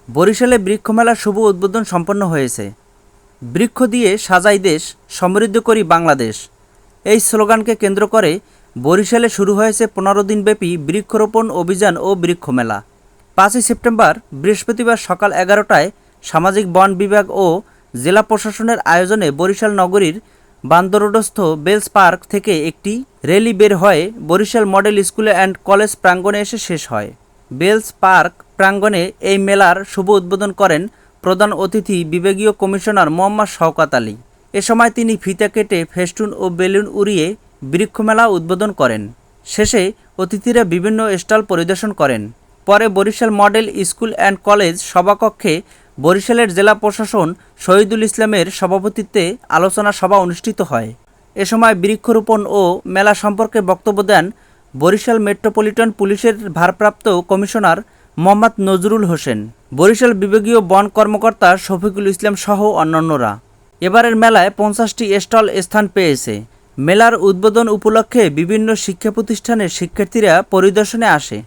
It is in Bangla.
বরিশালে বৃক্ষমেলার শুভ উদ্বোধন সম্পন্ন হয়েছে। বৃক্ষ দিয়ে সাজাই দেশ, সমৃদ্ধ করি বাংলাদেশ, এই স্লোগানকে কেন্দ্র করে বরিশালে শুরু হয়েছে 15 দিনব্যাপী বৃক্ষরোপণ অভিযান ও বৃক্ষমেলা। 5ই সেপ্টেম্বর বৃহস্পতিবার সকাল 11টায় সামাজিক বন বিভাগ ও জেলা প্রশাসনের আয়োজনে বরিশাল নগরীর বান্দরডস্থ বেলস পার্ক থেকে একটি র্যালি বের হয়ে Barishal model school and college প্রাঙ্গণে এসে শেষ হয়। বেলস পার্ক প্রাঙ্গণে এই মেলার শুভ উদ্বোধন করেন প্রধান অতিথি বিভাগীয় কমিশনার মোহাম্মদ শওকত আলী। এ সময় তিনি ফিতা কেটে ফেস্টুন ও বেলুন উড়িয়ে বৃক্ষমেলা উদ্বোধন করেন। শেষে অতিথিরা বিভিন্ন স্টল পরিদর্শন করেন। পরে Barishal model school and college সভাকক্ষে বরিশালের জেলা প্রশাসন শহীদুল ইসলামের সভাপতিত্বে আলোচনা সভা অনুষ্ঠিত হয়। এ সময় বৃক্ষরোপণ ও মেলা সম্পর্কে বক্তব্য দেন বরিশাল মেট্রোপলিটন পুলিশের ভারপ্রাপ্ত কমিশনার মোহাম্মদ নজরুল হোসেন, বরিশাল বিভাগীয় বন কর্মকর্তা শফিকুল ইসলাম সহ অন্যান্যরা। এবারের মেলায় 50টি স্টল স্থান পেয়েছে। মেলার উদ্বোধন উপলক্ষে বিভিন্ন শিক্ষা প্রতিষ্ঠানের শিক্ষার্থীরা পরিদর্শনে আসে।